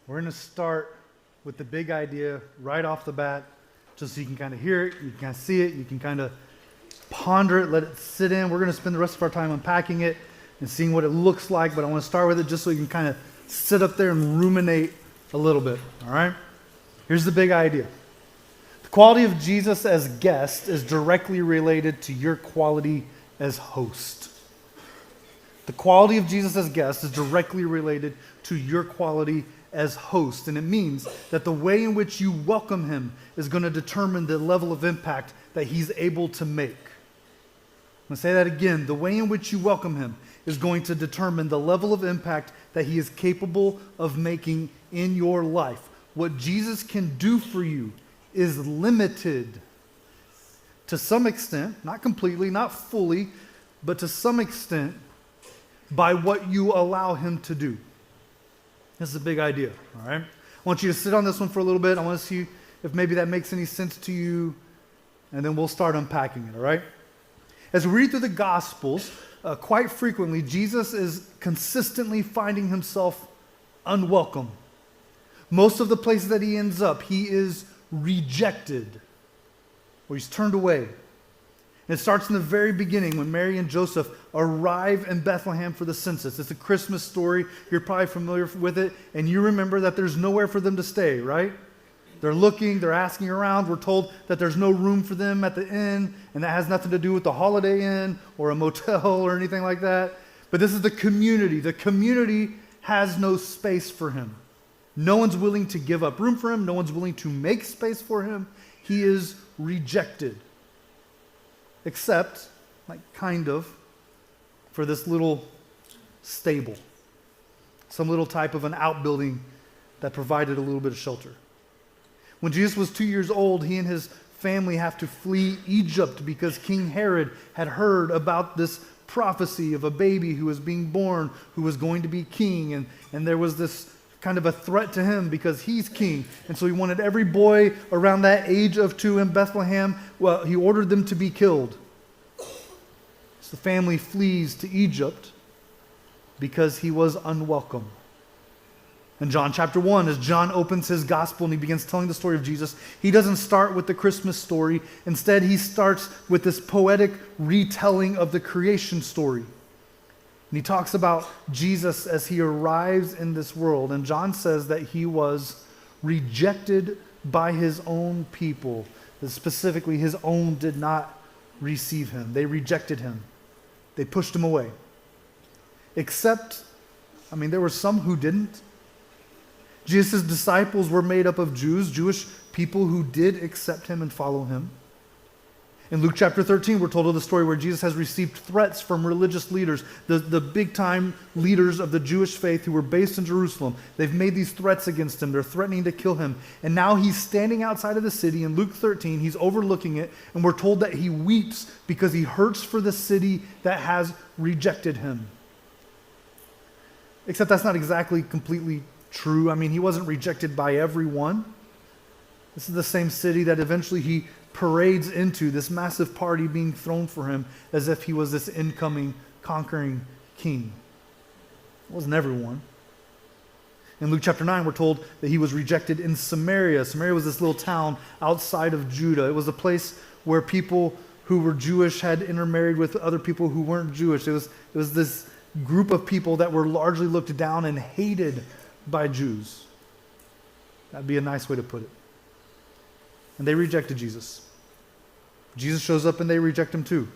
We're going to start with the big idea right off the bat, just so you can kind of hear it, you can kind of see it, you can kind of ponder it, let it sit in. We're going to spend the rest of our time unpacking it and seeing what it looks like, but I want to start with it just so you can kind of sit up there and ruminate a little bit, all right? Here's the big idea. The quality of Jesus as guest is directly related to your quality as host. The quality of Jesus as guest is directly related to your quality as host, and it means that the way in which you welcome him is going to determine the level of impact that he's able to make. I'm going to say that again. The way in which you welcome him is going to determine the level of impact that he is capable of making in your life. What Jesus can do for you is limited to some extent, not completely, not fully, but to some extent by what you allow him to do. This is a big idea, all right? I want you to sit on this one for a little bit. I want to see if maybe that makes any sense to you, and then we'll start unpacking it, all right? As we read through the Gospels, quite frequently, Jesus is consistently finding himself unwelcome. Most of the places that he ends up, he is rejected, or he's turned away. And it starts in the very beginning when Mary and Joseph arrive in Bethlehem for the census. It's a Christmas story. You're probably familiar with it. And you remember that there's nowhere for them to stay, right? They're looking, they're asking around. We're told that there's no room for them at the inn. And that has nothing to do with the Holiday Inn or a motel or anything like that. But this is the community. The community has no space for him. No one's willing to give up room for him. No one's willing to make space for him. He is rejected. Except, kind of, for this little stable. Some little type of an outbuilding that provided a little bit of shelter. When Jesus was 2 years old, he and his family have to flee Egypt because King Herod had heard about this prophecy of a baby who was being born, who was going to be king, and there was this kind of a threat to him because he's king. And so he wanted every boy around that age of 2 in Bethlehem, well, he ordered them to be killed. So the family flees to Egypt because he was unwelcome. In John chapter 1, as John opens his gospel and he begins telling the story of Jesus, he doesn't start with the Christmas story. Instead, he starts with this poetic retelling of the creation story. And he talks about Jesus as he arrives in this world. And John says that he was rejected by his own people. That specifically, his own did not receive him. They rejected him. They pushed him away. Except, there were some who didn't. Jesus' disciples were made up of Jews, Jewish people who did accept him and follow him. In Luke chapter 13, we're told of the story where Jesus has received threats from religious leaders, the big-time leaders of the Jewish faith who were based in Jerusalem. They've made these threats against him. They're threatening to kill him. And now he's standing outside of the city in Luke 13. He's overlooking it, and we're told that he weeps because he hurts for the city that has rejected him. Except that's not exactly completely true. He wasn't rejected by everyone. This is the same city that eventually he parades into, this massive party being thrown for him as if he was this incoming, conquering king. It wasn't everyone. In Luke chapter 9, we're told that he was rejected in Samaria. Samaria was this little town outside of Judah. It was a place where people who were Jewish had intermarried with other people who weren't Jewish. It was this group of people that were largely looked down and hated by Jews. That'd be a nice way to put it. And they rejected Jesus. Jesus shows up and they reject him too.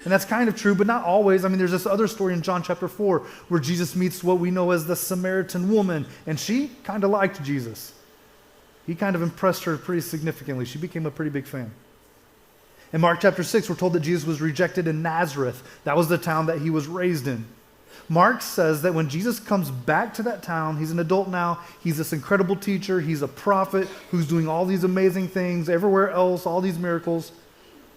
And that's kind of true, but not always. There's this other story in John chapter 4 where Jesus meets what we know as the Samaritan woman, and she kind of liked Jesus. He kind of impressed her pretty significantly. She became a pretty big fan. In Mark chapter 6, we're told that Jesus was rejected in Nazareth. That was the town that he was raised in. Mark says that when Jesus comes back to that town, he's an adult now, he's this incredible teacher, he's a prophet who's doing all these amazing things everywhere else, all these miracles.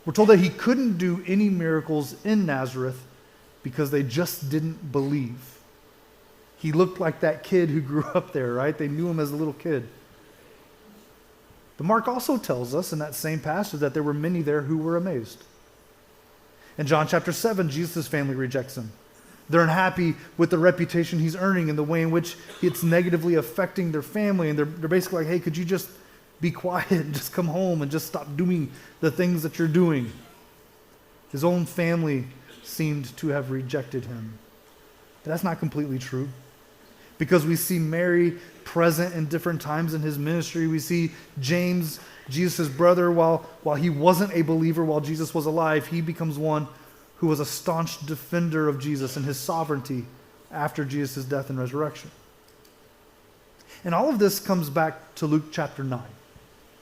We're told that he couldn't do any miracles in Nazareth because they just didn't believe. He looked like that kid who grew up there, right? They knew him as a little kid. But Mark also tells us in that same passage that there were many there who were amazed. In John chapter 7, Jesus' family rejects him. They're unhappy with the reputation he's earning and the way in which it's negatively affecting their family. And they're basically like, hey, could you just be quiet and just come home and just stop doing the things that you're doing? His own family seemed to have rejected him. But that's not completely true, because we see Mary present in different times in his ministry. We see James, Jesus' brother, while he wasn't a believer while Jesus was alive, he becomes one who was a staunch defender of Jesus and his sovereignty after Jesus' death and resurrection. And all of this comes back to Luke chapter 9.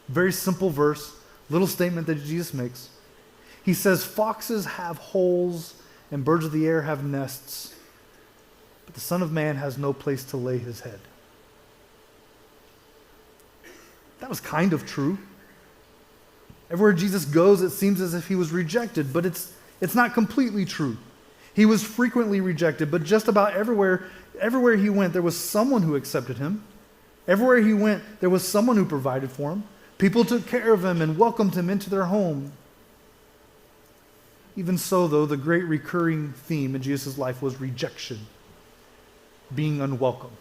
Very simple verse, little statement that Jesus makes. He says, foxes have holes and birds of the air have nests, but the Son of Man has no place to lay his head. That was kind of true. Everywhere Jesus goes, it seems as if he was rejected, but it's not completely true. He was frequently rejected, but just about everywhere he went, there was someone who accepted him. Everywhere he went, there was someone who provided for him. People took care of him and welcomed him into their home. Even so, though, the great recurring theme in Jesus' life was rejection, being unwelcome.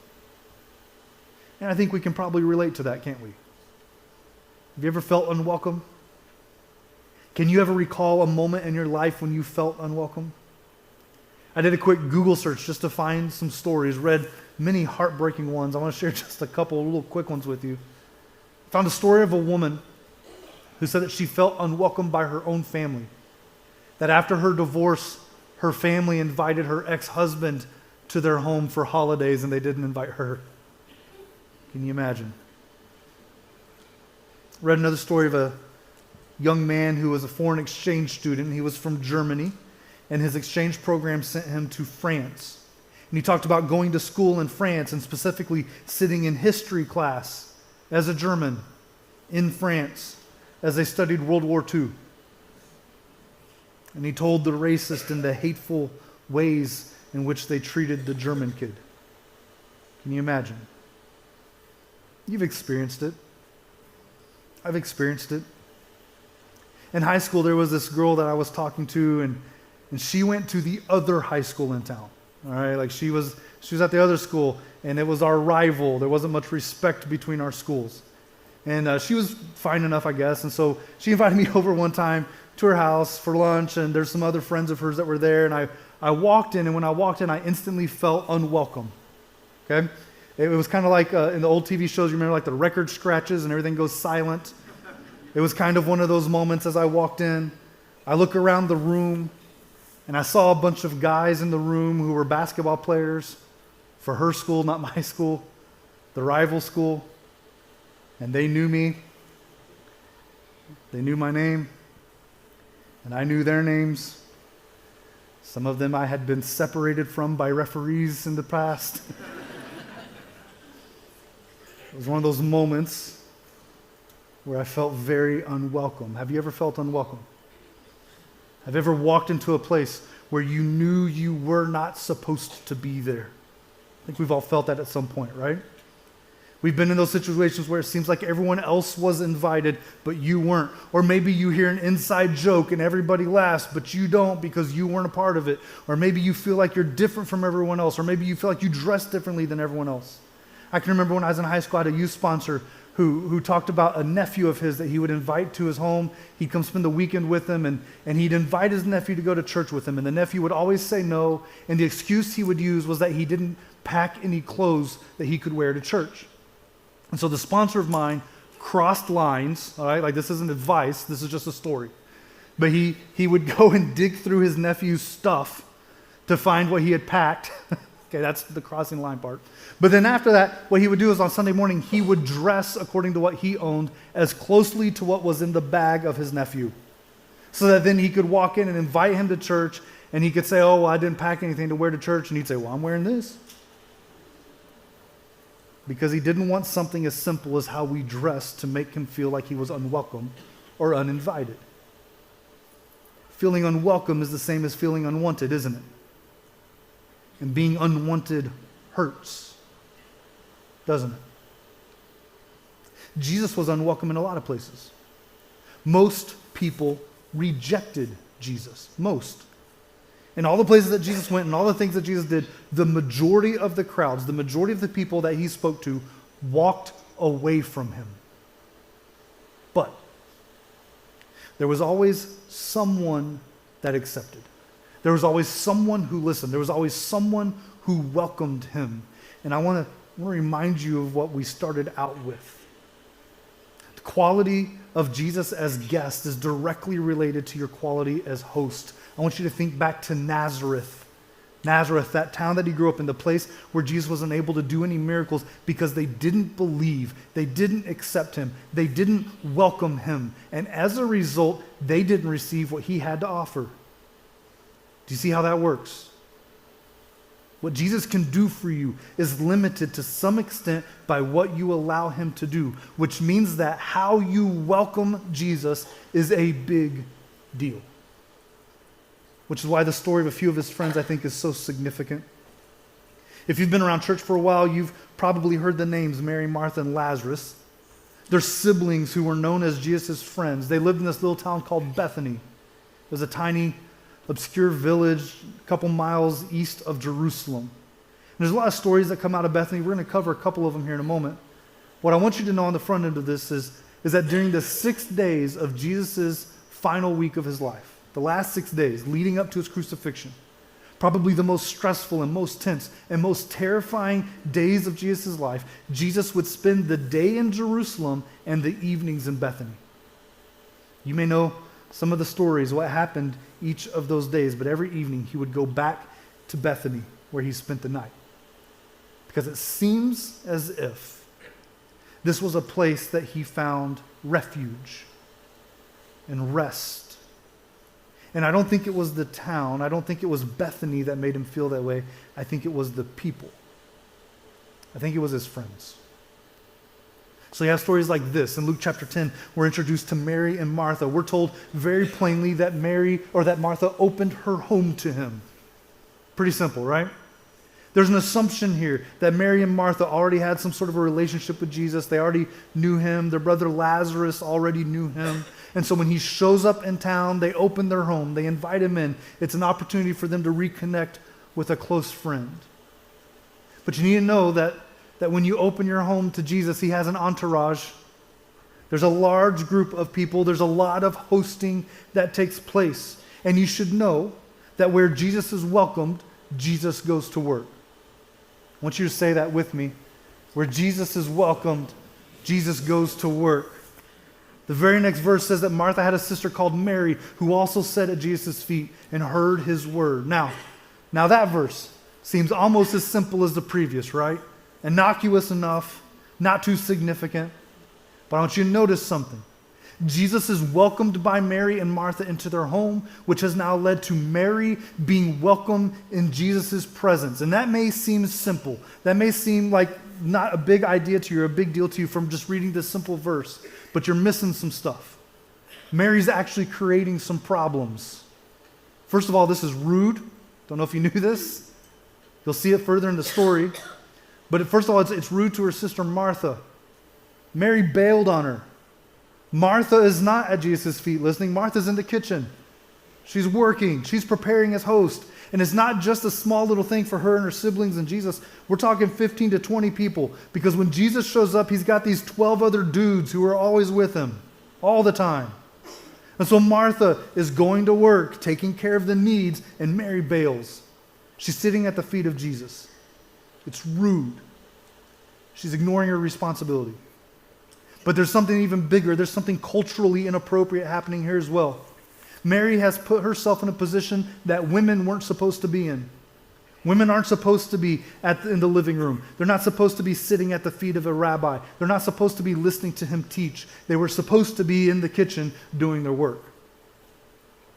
And I think we can probably relate to that, can't we? Have you ever felt unwelcome? Can you ever recall a moment in your life when you felt unwelcome? I did a quick Google search just to find some stories, read many heartbreaking ones. I want to share just a couple of little quick ones with you. I found a story of a woman who said that she felt unwelcome by her own family. That after her divorce, her family invited her ex-husband to their home for holidays and they didn't invite her. Can you imagine? Read another story of a young man who was a foreign exchange student. He was from Germany, and his exchange program sent him to France. And he talked about going to school in France and specifically sitting in history class as a German in France as they studied World War II. And he told the racist and the hateful ways in which they treated the German kid. Can you imagine? You've experienced it. I've experienced it. In high school, there was this girl that I was talking to, and she went to the other high school in town. All right, like she was at the other school, and it was our rival. There wasn't much respect between our schools. And she was fine enough, I guess. And so she invited me over one time to her house for lunch, and there's some other friends of hers that were there. And I walked in, and when I walked in, I instantly felt unwelcome. Okay? It was kind of like in the old TV shows, you remember like the record scratches and everything goes silent. It was kind of one of those moments as I walked in. I look around the room, and I saw a bunch of guys in the room who were basketball players for her school, not my school, the rival school. And they knew me. They knew my name. And I knew their names. Some of them I had been separated from by referees in the past. It was one of those moments where I felt very unwelcome. Have you ever felt unwelcome? Have you ever walked into a place where you knew you were not supposed to be there? I think we've all felt that at some point, right? We've been in those situations where it seems like everyone else was invited, but you weren't. Or maybe you hear an inside joke and everybody laughs, but you don't because you weren't a part of it. Or maybe you feel like you're different from everyone else. Or maybe you feel like you dress differently than everyone else. I can remember when I was in high school, I had a youth sponsor who talked about a nephew of his that he would invite to his home. He'd come spend the weekend with him, and he'd invite his nephew to go to church with him. And the nephew would always say no, and the excuse he would use was that he didn't pack any clothes that he could wear to church. And so the sponsor of mine crossed lines, all right? Like this isn't advice, this is just a story. But he would go and dig through his nephew's stuff to find what he had packed. Okay, that's the crossing line part. But then after that, what he would do is on Sunday morning, he would dress according to what he owned as closely to what was in the bag of his nephew. So that then he could walk in and invite him to church, and he could say, oh, well, I didn't pack anything to wear to church. And he'd say, well, I'm wearing this. Because he didn't want something as simple as how we dress to make him feel like he was unwelcome or uninvited. Feeling unwelcome is the same as feeling unwanted, isn't it? And being unwanted hurts, doesn't it? Jesus was unwelcome in a lot of places. Most people rejected Jesus. Most. In all the places that Jesus went and all the things that Jesus did, the majority of the crowds, the majority of the people that he spoke to walked away from him. But there was always someone that accepted. There was always someone who listened. There was always someone who welcomed him. And I want to remind you of what we started out with. The quality of Jesus as guest is directly related to your quality as host. I want you to think back to Nazareth. Nazareth, that town that he grew up in, the place where Jesus was unable to do any miracles because they didn't believe, they didn't accept him, they didn't welcome him. And as a result, they didn't receive what he had to offer. Do you see how that works? What Jesus can do for you is limited to some extent by what you allow him to do, which means that how you welcome Jesus is a big deal. Which is why the story of a few of his friends, I think, is so significant. If you've been around church for a while, you've probably heard the names Mary, Martha, and Lazarus. They're siblings who were known as Jesus' friends. They lived in this little town called Bethany. It was a tiny, obscure village a couple miles east of Jerusalem. And there's a lot of stories that come out of Bethany. We're going to cover a couple of them here in a moment. What I want you to know on the front end of this is that during the 6 days of Jesus' final week of his life, the last 6 days leading up to his crucifixion, probably the most stressful and most tense and most terrifying days of Jesus' life, Jesus would spend the day in Jerusalem and the evenings in Bethany. You may know some of the stories, what happened each of those days, but every evening he would go back to Bethany where he spent the night. Because it seems as if this was a place that he found refuge and rest. And I don't think it was the town, I don't think it was Bethany that made him feel that way. I think it was the people. I think it was his friends. So you have stories like this. In Luke chapter 10, we're introduced to Mary and Martha. We're told very plainly that Martha opened her home to him. Pretty simple, right? There's an assumption here that Mary and Martha already had some sort of a relationship with Jesus. They already knew him. Their brother Lazarus already knew him. And so when he shows up in town, they open their home. They invite him in. It's an opportunity for them to reconnect with a close friend. But you need to know that when you open your home to Jesus, he has an entourage. There's a large group of people. There's a lot of hosting that takes place. And you should know that where Jesus is welcomed, Jesus goes to work. I want you to say that with me. Where Jesus is welcomed, Jesus goes to work. The very next verse says that Martha had a sister called Mary who also sat at Jesus' feet and heard his word. Now that verse seems almost as simple as the previous, right? Innocuous enough, not too significant. But I want you to notice something. Jesus is welcomed by Mary and Martha into their home, which has now led to Mary being welcomed in Jesus' presence. And that may seem simple. That may seem like not a big idea to you or a big deal to you from just reading this simple verse, but you're missing some stuff. Mary's actually creating some problems. First of all, this is rude. Don't know if you knew this. You'll see it further in the story. But first of all, it's rude to her sister Martha. Mary bailed on her. Martha is not at Jesus' feet listening. Martha's in the kitchen. She's working. She's preparing as host. And it's not just a small little thing for her and her siblings and Jesus. We're talking 15 to 20 people. Because when Jesus shows up, he's got these 12 other dudes who are always with him all the time. And so Martha is going to work, taking care of the needs, and Mary bails. She's sitting at the feet of Jesus. It's rude. She's ignoring her responsibility. But there's something even bigger. There's something culturally inappropriate happening here as well. Mary has put herself in a position that women weren't supposed to be in. Women aren't supposed to be in the living room. They're not supposed to be sitting at the feet of a rabbi. They're not supposed to be listening to him teach. They were supposed to be in the kitchen doing their work.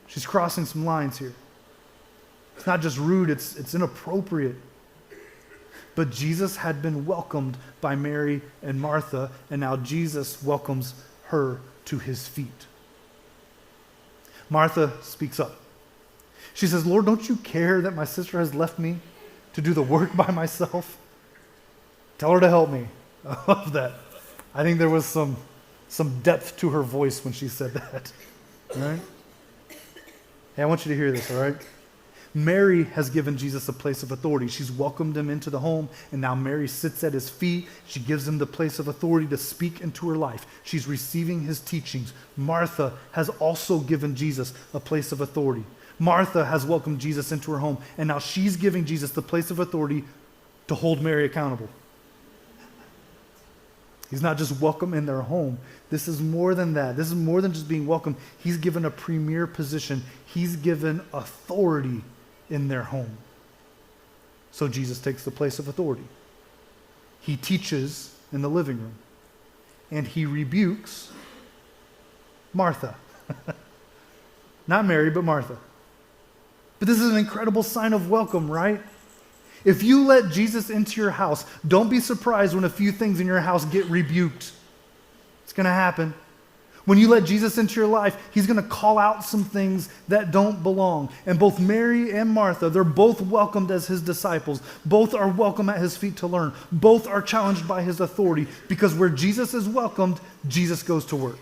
She's crossing some lines here. It's not just rude, it's inappropriate. But Jesus had been welcomed by Mary and Martha, and now Jesus welcomes her to his feet. Martha speaks up. She says, "Lord, don't you care that my sister has left me to do the work by myself? Tell her to help me." I love that. I think there was some depth to her voice when she said that. All right? Hey, I want you to hear this, all right? Mary has given Jesus a place of authority. She's welcomed him into the home, and now Mary sits at his feet. She gives him the place of authority to speak into her life. She's receiving his teachings. Martha has also given Jesus a place of authority. Martha has welcomed Jesus into her home, and now she's giving Jesus the place of authority to hold Mary accountable. He's not just welcome in their home. This is more than that. This is more than just being welcome. He's given a premier position. He's given authority in their home. So Jesus takes the place of authority. He teaches in the living room. And he rebukes Martha. Not Mary, but Martha. But this is an incredible sign of welcome, right? If you let Jesus into your house, don't be surprised when a few things in your house get rebuked. It's going to happen. When you let Jesus into your life, he's going to call out some things that don't belong. And both Mary and Martha, they're both welcomed as his disciples. Both are welcome at his feet to learn. Both are challenged by his authority, because where Jesus is welcomed, Jesus goes to work.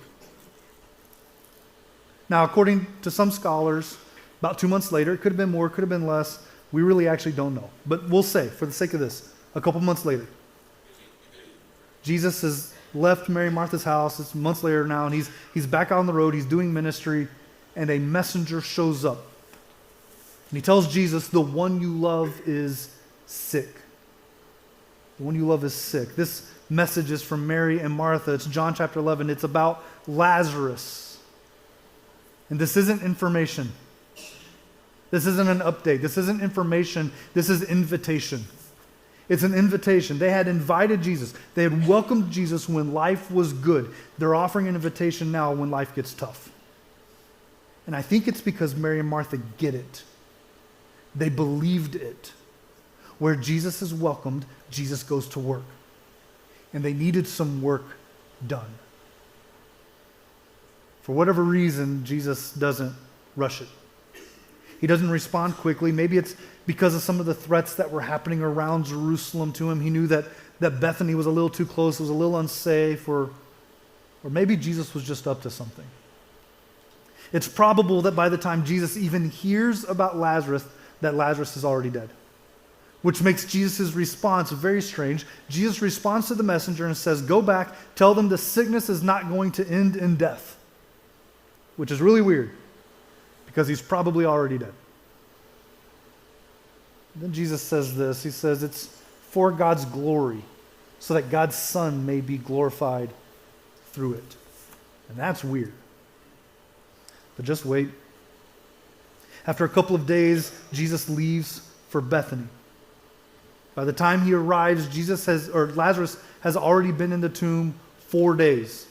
Now, according to some scholars, about 2 months later, it could have been more, could have been less. We really actually don't know. But we'll say, for the sake of this, a couple months later, Jesus has left Mary and Martha's house. It's months later now, and he's back out on the road. He's doing ministry, and a messenger shows up. And he tells Jesus, the one you love is sick. The one you love is sick. This message is from Mary and Martha. It's John chapter 11. It's about Lazarus. And this isn't information. This isn't an update. This isn't information. This is invitation. It's an invitation. They had invited Jesus. They had welcomed Jesus when life was good. They're offering an invitation now when life gets tough. And I think it's because Mary and Martha get it. They believed it. Where Jesus is welcomed, Jesus goes to work. And they needed some work done. For whatever reason, Jesus doesn't rush it. He doesn't respond quickly. Maybe it's because of some of the threats that were happening around Jerusalem to him. He knew that Bethany was a little too close, it was a little unsafe, or maybe Jesus was just up to something. It's probable that by the time Jesus even hears about Lazarus, that Lazarus is already dead, which makes Jesus' response very strange. Jesus responds to the messenger and says, go back, tell them the sickness is not going to end in death, which is really weird, because he's probably already dead. Then Jesus says this. He says it's for God's glory, so that God's Son may be glorified through it. And that's weird. But just wait. After a couple of days, Jesus leaves for Bethany. By the time he arrives, Lazarus has already been in the tomb 4 days.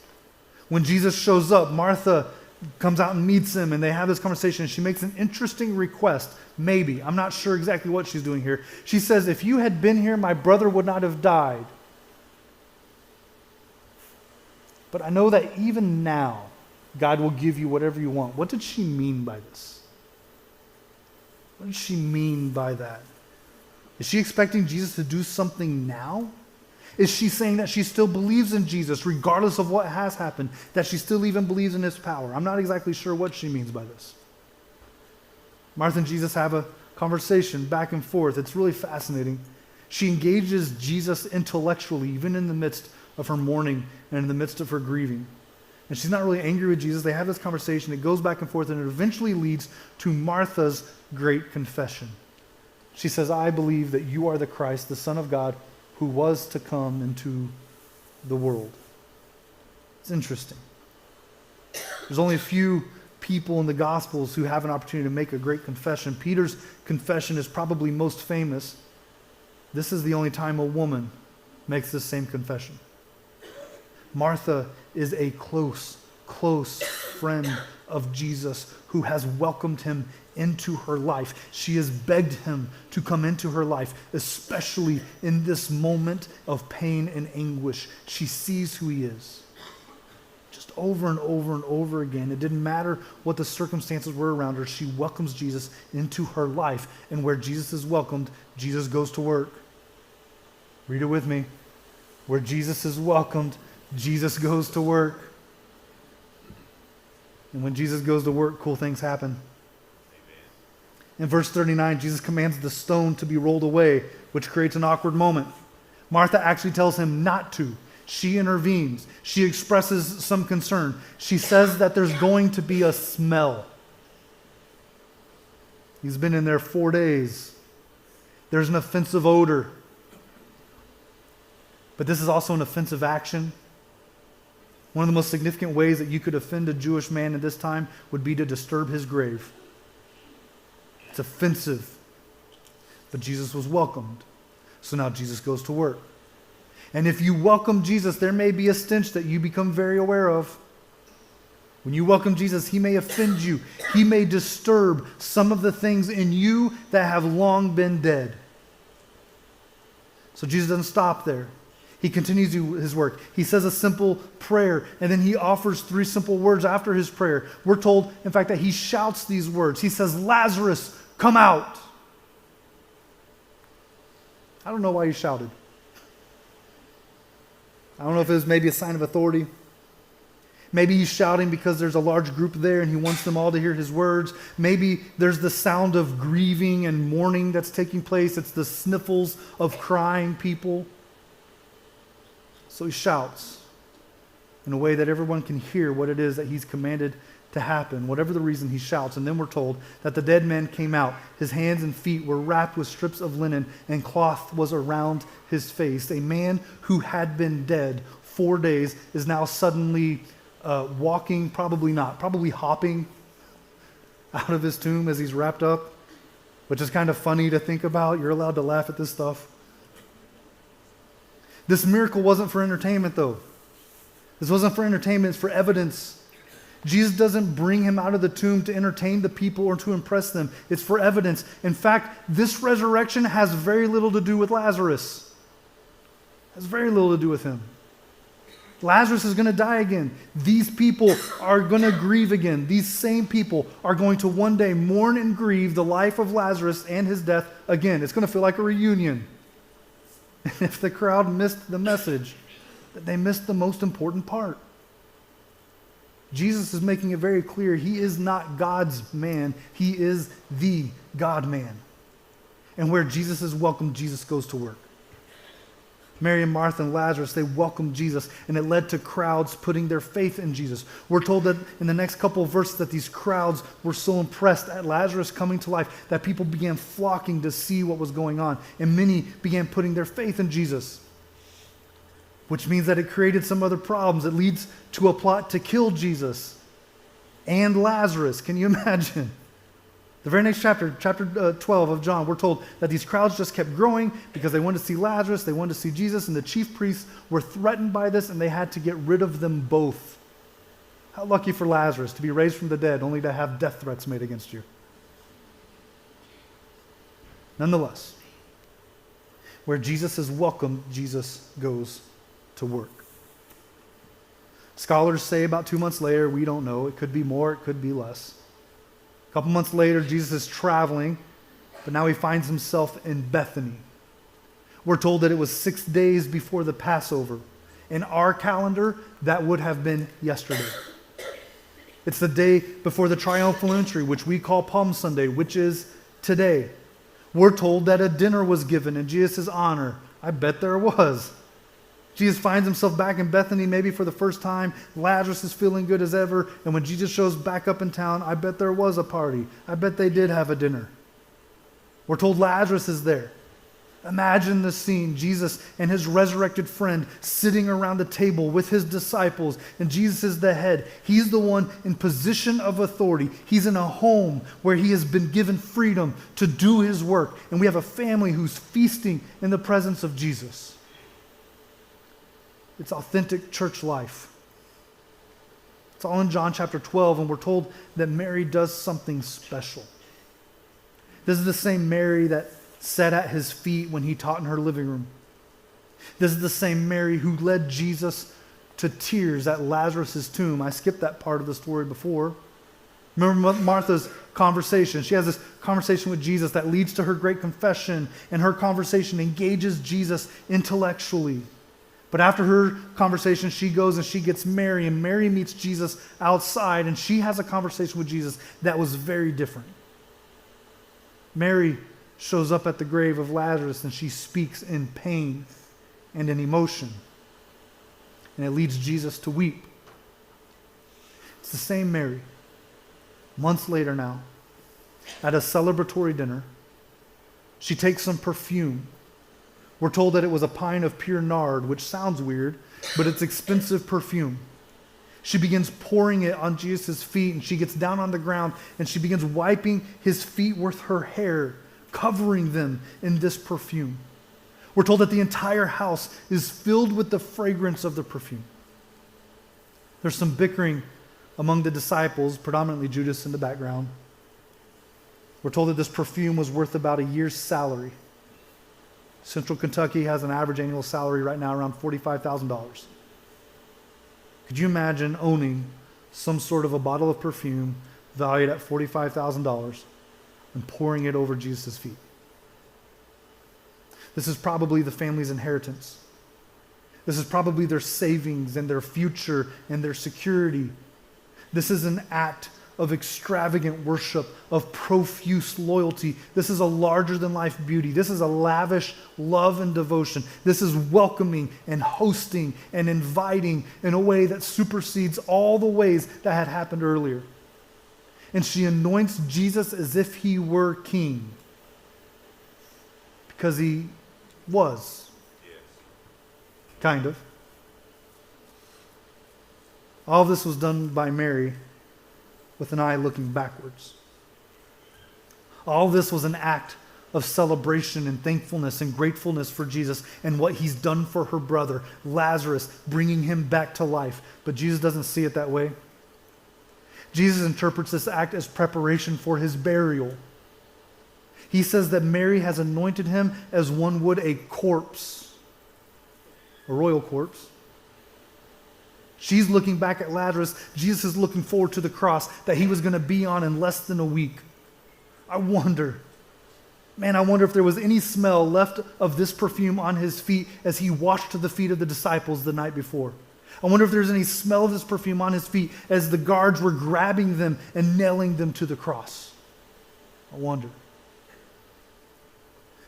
When Jesus shows up, Martha comes out and meets him, and they have this conversation. She makes an interesting request. Maybe. I'm not sure exactly what she's doing here. She says, if you had been here, my brother would not have died. But I know that even now, God will give you whatever you want. What did she mean by this? What did she mean by that? Is she expecting Jesus to do something now? Is she saying that she still believes in Jesus regardless of what has happened? That she still even believes in his power? I'm not exactly sure what she means by this. Martha and Jesus have a conversation back and forth. It's really fascinating. She engages Jesus intellectually, even in the midst of her mourning and in the midst of her grieving. And she's not really angry with Jesus. They have this conversation. It goes back and forth, and it eventually leads to Martha's great confession. She says, I believe that you are the Christ, the Son of God, who was to come into the world. It's interesting. There's only a few people in the Gospels who have an opportunity to make a great confession. Peter's confession is probably most famous. This is the only time a woman makes this same confession. Martha is a close friend of Jesus who has welcomed him into her life. She has begged him to come into her life, especially in this moment of pain and anguish. She sees who he is. Just over and over and over again. It didn't matter what the circumstances were around her. She welcomes Jesus into her life. And where Jesus is welcomed, Jesus goes to work. Read it with me. Where Jesus is welcomed, Jesus goes to work. And when Jesus goes to work, cool things happen. Amen. In verse 39, Jesus commands the stone to be rolled away, which creates an awkward moment. Martha actually tells him not to. She intervenes. She expresses some concern. She says that there's going to be a smell. He's been in there 4 days. There's an offensive odor. But this is also an offensive action. One of the most significant ways that you could offend a Jewish man at this time would be to disturb his grave. It's offensive. But Jesus was welcomed. So now Jesus goes to work. And if you welcome Jesus, there may be a stench that you become very aware of. When you welcome Jesus, he may offend you. He may disturb some of the things in you that have long been dead. So Jesus doesn't stop there. He continues his work. He says a simple prayer, and then he offers 3 simple words after his prayer. We're told, in fact, that he shouts these words. He says, "Lazarus, come out." I don't know why he shouted. I don't know if it was maybe a sign of authority. Maybe he's shouting because there's a large group there and he wants them all to hear his words. Maybe there's the sound of grieving and mourning that's taking place. It's the sniffles of crying people. So he shouts in a way that everyone can hear what it is that he's commanded to happen. Whatever the reason, he shouts. And then we're told that the dead man came out. His hands and feet were wrapped with strips of linen, and cloth was around his face. A man who had been dead 4 days is now suddenly walking, probably hopping out of his tomb as he's wrapped up, which is kind of funny to think about. You're allowed to laugh at this stuff. This miracle wasn't for entertainment, though. This wasn't for entertainment, it's for evidence. Jesus doesn't bring him out of the tomb to entertain the people or to impress them. It's for evidence. In fact, this resurrection has very little to do with Lazarus. It has very little to do with him. Lazarus is going to die again. These people are going to grieve again. These same people are going to one day mourn and grieve the life of Lazarus and his death again. It's going to feel like a reunion. And if the crowd missed the message, they missed the most important part. Jesus is making it very clear he is not God's man. He is the God-man. And where Jesus is welcome, Jesus goes to work. Mary and Martha and Lazarus, they welcomed Jesus, and it led to crowds putting their faith in Jesus. We're told that in the next couple of verses that these crowds were so impressed at Lazarus coming to life that people began flocking to see what was going on, and many began putting their faith in Jesus, which means that it created some other problems. It leads to a plot to kill Jesus and Lazarus. Can you imagine? The very next chapter 12 of John, we're told that these crowds just kept growing because they wanted to see Lazarus, they wanted to see Jesus, and the chief priests were threatened by this, and they had to get rid of them both. How lucky for Lazarus to be raised from the dead only to have death threats made against you. Nonetheless, where Jesus is welcome, Jesus goes to work. Scholars say about 2 months later, we don't know, it could be more, it could be less. A couple months later, Jesus is traveling, but now he finds himself in Bethany. We're told that it was 6 days before the Passover. In our calendar, that would have been yesterday. It's the day before the triumphal entry, which we call Palm Sunday, which is today. We're told that a dinner was given in Jesus' honor. I bet there was. Jesus finds himself back in Bethany maybe for the first time. Lazarus is feeling good as ever. And when Jesus shows back up in town, I bet there was a party. I bet they did have a dinner. We're told Lazarus is there. Imagine the scene, Jesus and his resurrected friend sitting around a table with his disciples, and Jesus is the head. He's the one in position of authority. He's in a home where he has been given freedom to do his work. And we have a family who's feasting in the presence of Jesus. It's authentic church life. It's all in John chapter 12, and we're told that Mary does something special. This is the same Mary that sat at his feet when he taught in her living room. This is the same Mary who led Jesus to tears at Lazarus' tomb. I skipped that part of the story before. Remember Martha's conversation. She has this conversation with Jesus that leads to her great confession, and her conversation engages Jesus intellectually. But after her conversation, she goes and she gets Mary, and Mary meets Jesus outside, and she has a conversation with Jesus that was very different. Mary shows up at the grave of Lazarus and she speaks in pain and in emotion. And it leads Jesus to weep. It's the same Mary, months later now, at a celebratory dinner. She takes some perfume. We're told that it was a pint of pure nard, which sounds weird, but it's expensive perfume. She begins pouring it on Jesus' feet, and she gets down on the ground, and she begins wiping his feet with her hair, covering them in this perfume. We're told that the entire house is filled with the fragrance of the perfume. There's some bickering among the disciples, predominantly Judas in the background. We're told that this perfume was worth about a year's salary. Central Kentucky has an average annual salary right now around $45,000. Could you imagine owning some sort of a bottle of perfume valued at $45,000 and pouring it over Jesus' feet? This is probably the family's inheritance. This is probably their savings and their future and their security. This is an act of extravagant worship, of profuse loyalty. This is a larger-than-life beauty. This is a lavish love and devotion. This is welcoming and hosting and inviting in a way that supersedes all the ways that had happened earlier. And she anoints Jesus as if he were king. Because he was. Yes. Kind of. All of this was done by Mary with an eye looking backwards. All this was an act of celebration and thankfulness and gratefulness for Jesus and what he's done for her brother, Lazarus, bringing him back to life. But Jesus doesn't see it that way. Jesus interprets this act as preparation for his burial. He says that Mary has anointed him as one would a corpse, a royal corpse. She's looking back at Lazarus. Jesus is looking forward to the cross that he was going to be on in less than a week. I wonder if there was any smell left of this perfume on his feet as he washed the feet of the disciples the night before. I wonder if there's any smell of this perfume on his feet as the guards were grabbing them and nailing them to the cross. I wonder.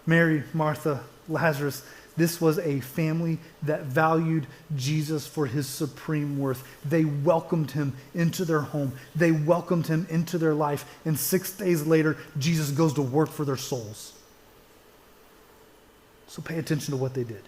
Mary, Martha, Lazarus, this was a family that valued Jesus for his supreme worth. They welcomed him into their home. They welcomed him into their life. And 6 days later, Jesus goes to work for their souls. So pay attention to what they did.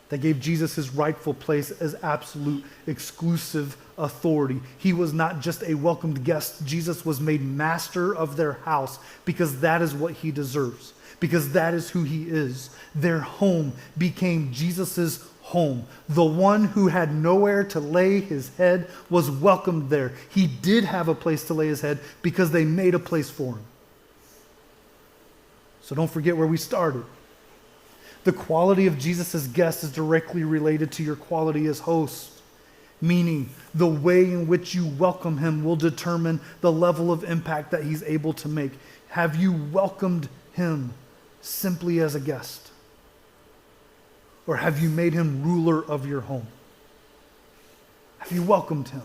They gave Jesus his rightful place as absolute, exclusive authority. He was not just a welcomed guest. Jesus was made master of their house because that is what he deserves. Because that is who he is. Their home became Jesus' home. The one who had nowhere to lay his head was welcomed there. He did have a place to lay his head because they made a place for him. So don't forget where we started. The quality of Jesus' guest is directly related to your quality as host. Meaning, the way in which you welcome him will determine the level of impact that he's able to make. Have you welcomed him simply as a guest? Or have you made him ruler of your home? Have you welcomed him?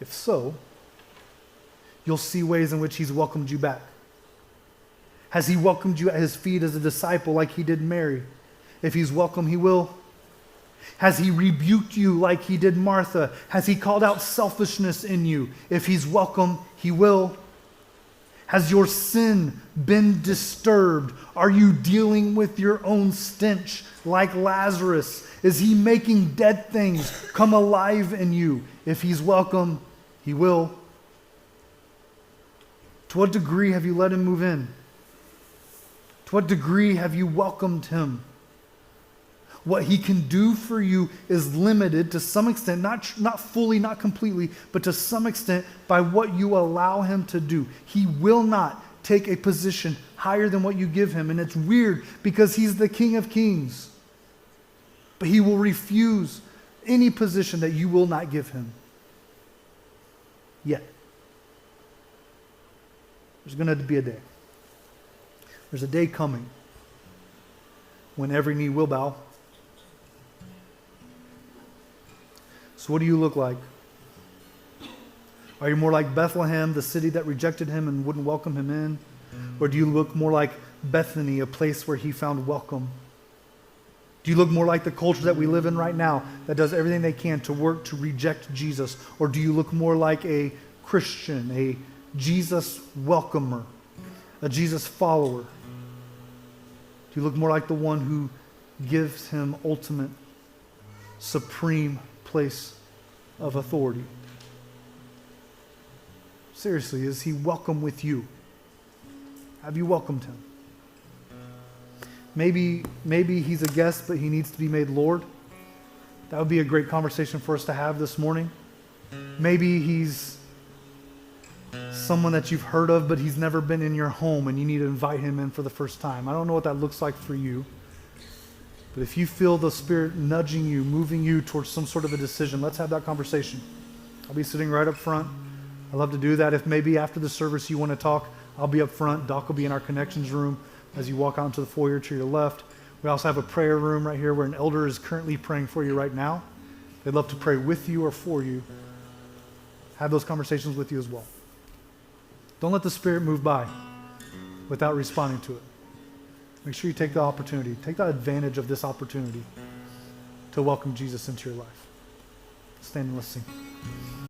If so, you'll see ways in which he's welcomed you back. Has he welcomed you at his feet as a disciple like he did Mary? If he's welcome, he will. Has he rebuked you like he did Martha? Has he called out selfishness in you? If he's welcome, he will. Has your sin been disturbed? Are you dealing with your own stench like Lazarus? Is he making dead things come alive in you? If he's welcome, he will. To what degree have you let him move in? To what degree have you welcomed him? What he can do for you is limited to some extent, not fully, not completely, but to some extent by what you allow him to do. He will not take a position higher than what you give him. And it's weird because he's the King of Kings. But he will refuse any position that you will not give him. Yet. There's going to be a day. There's a day coming when every knee will bow. So what do you look like? Are you more like Bethlehem, the city that rejected him and wouldn't welcome him in? Or do you look more like Bethany, a place where he found welcome? Do you look more like the culture that we live in right now that does everything they can to work to reject Jesus? Or do you look more like a Christian, a Jesus welcomer, a Jesus follower? Do you look more like the one who gives him ultimate, supreme place of authority? Seriously, is he welcome with you? Have you welcomed him? Maybe he's a guest, but he needs to be made Lord. That would be a great conversation for us to have this morning. Maybe he's someone that you've heard of, but he's never been in your home, and you need to invite him in for the first time. I don't know what that looks like for you. But if you feel the Spirit nudging you, moving you towards some sort of a decision, let's have that conversation. I'll be sitting right up front. I love to do that. If maybe after the service you want to talk, I'll be up front. Doc will be in our connections room as you walk out into the foyer to your left. We also have a prayer room right here where an elder is currently praying for you right now. They'd love to pray with you or for you. Have those conversations with you as well. Don't let the Spirit move by without responding to it. Make sure you take the opportunity. Take that advantage of this opportunity to welcome Jesus into your life. Stand and let's sing.